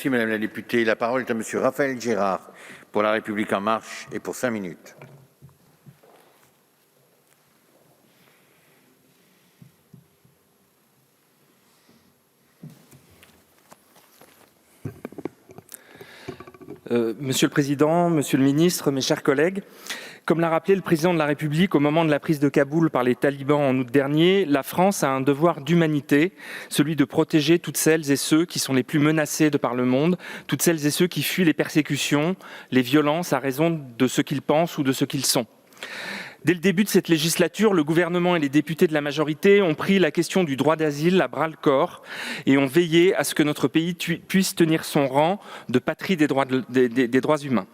Merci Madame la députée. La parole est à Monsieur Raphaël Gérard pour La République En Marche et pour 5 minutes. Monsieur le Président, Monsieur le Ministre, mes chers collègues, comme l'a rappelé le Président de la République au moment de la prise de Kaboul par les talibans en août dernier, la France a un devoir d'humanité, celui de protéger toutes celles et ceux qui sont les plus menacés de par le monde, toutes celles et ceux qui fuient les persécutions, les violences à raison de ce qu'ils pensent ou de ce qu'ils sont. Dès le début de cette législature, le gouvernement et les députés de la majorité ont pris la question du droit d'asile à bras-le-corps et ont veillé à ce que notre pays puisse tenir son rang de patrie des droits humains.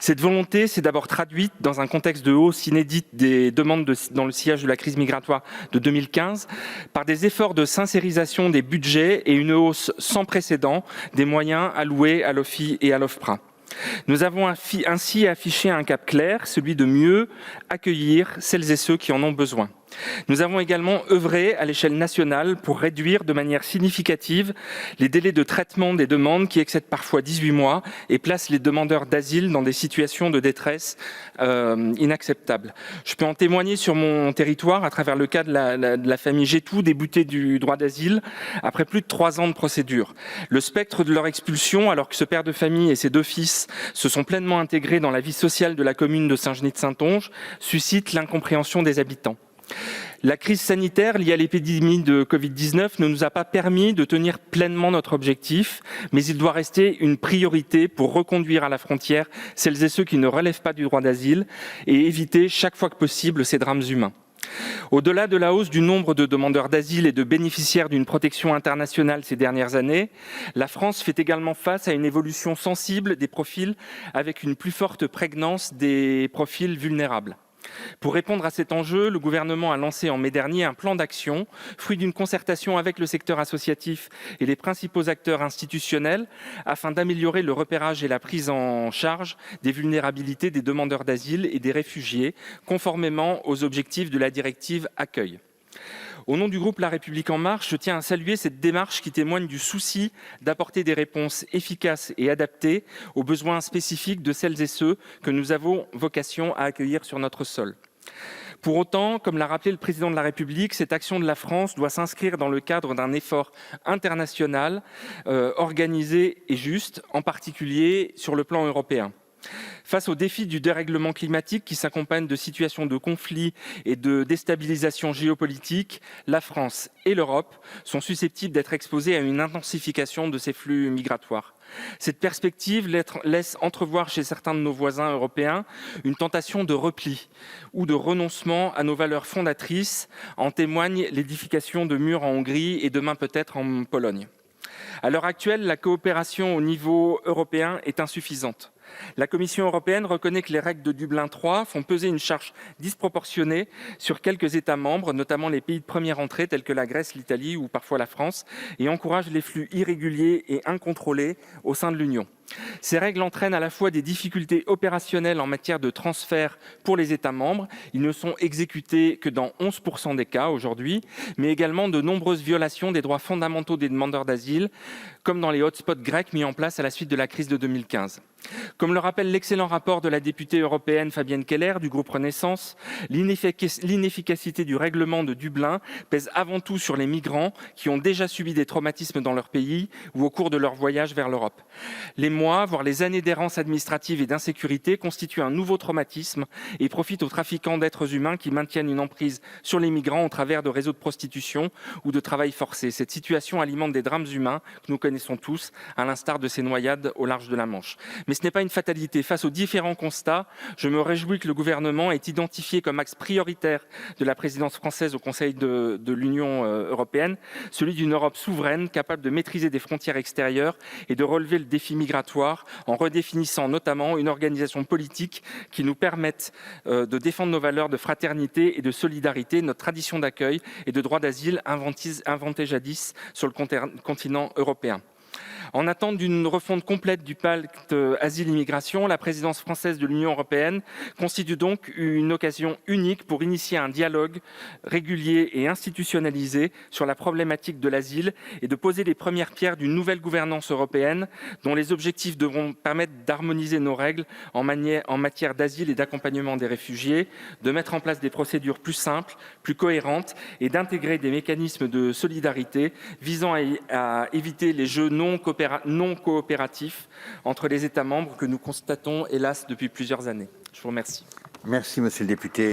Cette volonté s'est d'abord traduite dans un contexte de hausse inédite des demandes dans le sillage de la crise migratoire de 2015 par des efforts de sincérisation des budgets et une hausse sans précédent des moyens alloués à l'OFII et à l'OFPRA. Nous avons ainsi affiché un cap clair, celui de mieux accueillir celles et ceux qui en ont besoin. Nous avons également œuvré à l'échelle nationale pour réduire de manière significative les délais de traitement des demandes qui excèdent parfois 18 mois et placent les demandeurs d'asile dans des situations de détresse inacceptables. Je peux en témoigner sur mon territoire à travers le cas de la famille Gétou, déboutée du droit d'asile après plus de 3 ans de procédure. Le spectre de leur expulsion, alors que ce père de famille et ses 2 fils se sont pleinement intégrés dans la vie sociale de la commune de Saint-Genis-de-Saintonge, suscite l'incompréhension des habitants. La crise sanitaire liée à l'épidémie de Covid-19 ne nous a pas permis de tenir pleinement notre objectif, mais il doit rester une priorité pour reconduire à la frontière celles et ceux qui ne relèvent pas du droit d'asile et éviter chaque fois que possible ces drames humains. Au-delà de la hausse du nombre de demandeurs d'asile et de bénéficiaires d'une protection internationale ces dernières années, la France fait également face à une évolution sensible des profils avec une plus forte prégnance des profils vulnérables. Pour répondre à cet enjeu, le gouvernement a lancé en mai dernier un plan d'action, fruit d'une concertation avec le secteur associatif et les principaux acteurs institutionnels, afin d'améliorer le repérage et la prise en charge des vulnérabilités des demandeurs d'asile et des réfugiés, conformément aux objectifs de la directive Accueil. Au nom du groupe La République En Marche, je tiens à saluer cette démarche qui témoigne du souci d'apporter des réponses efficaces et adaptées aux besoins spécifiques de celles et ceux que nous avons vocation à accueillir sur notre sol. Pour autant, comme l'a rappelé le Président de la République, cette action de la France doit s'inscrire dans le cadre d'un effort international organisé et juste, en particulier sur le plan européen. Face aux défis du dérèglement climatique qui s'accompagnent de situations de conflit et de déstabilisation géopolitique, la France et l'Europe sont susceptibles d'être exposées à une intensification de ces flux migratoires. Cette perspective laisse entrevoir chez certains de nos voisins européens une tentation de repli ou de renoncement à nos valeurs fondatrices. En témoigne l'édification de murs en Hongrie et demain peut-être en Pologne. À l'heure actuelle, la coopération au niveau européen est insuffisante. La Commission européenne reconnaît que les règles de Dublin III font peser une charge disproportionnée sur quelques États membres, notamment les pays de première entrée tels que la Grèce, l'Italie ou parfois la France, et encourage les flux irréguliers et incontrôlés au sein de l'Union. Ces règles entraînent à la fois des difficultés opérationnelles en matière de transfert pour les États membres, ils ne sont exécutés que dans 11% des cas aujourd'hui, mais également de nombreuses violations des droits fondamentaux des demandeurs d'asile, comme dans les hotspots grecs mis en place à la suite de la crise de 2015. Comme le rappelle l'excellent rapport de la députée européenne Fabienne Keller du groupe Renaissance, l'inefficacité du règlement de Dublin pèse avant tout sur les migrants qui ont déjà subi des traumatismes dans leur pays ou au cours de leur voyage vers l'Europe. Les mois, voire les années d'errance administrative et d'insécurité constituent un nouveau traumatisme et profitent aux trafiquants d'êtres humains qui maintiennent une emprise sur les migrants au travers de réseaux de prostitution ou de travail forcé. Cette situation alimente des drames humains que nous connaissons tous, à l'instar de ces noyades au large de la Manche. Mais ce n'est pas une fatalité. Face aux différents constats, je me réjouis que le gouvernement ait identifié comme axe prioritaire de la présidence française au Conseil de l'Union européenne celui d'une Europe souveraine, capable de maîtriser des frontières extérieures et de relever le défi migratoire en redéfinissant notamment une organisation politique qui nous permette de défendre nos valeurs de fraternité et de solidarité, notre tradition d'accueil et de droit d'asile inventée jadis sur le continent européen. En attente d'une refonte complète du pacte asile-immigration, la présidence française de l'Union européenne constitue donc une occasion unique pour initier un dialogue régulier et institutionnalisé sur la problématique de l'asile et de poser les premières pierres d'une nouvelle gouvernance européenne dont les objectifs devront permettre d'harmoniser nos règles en matière d'asile et d'accompagnement des réfugiés, de mettre en place des procédures plus simples, plus cohérentes et d'intégrer des mécanismes de solidarité visant à éviter les jeux non coopératifs entre les États membres que nous constatons, hélas, depuis plusieurs années. Je vous remercie. Merci, monsieur le député.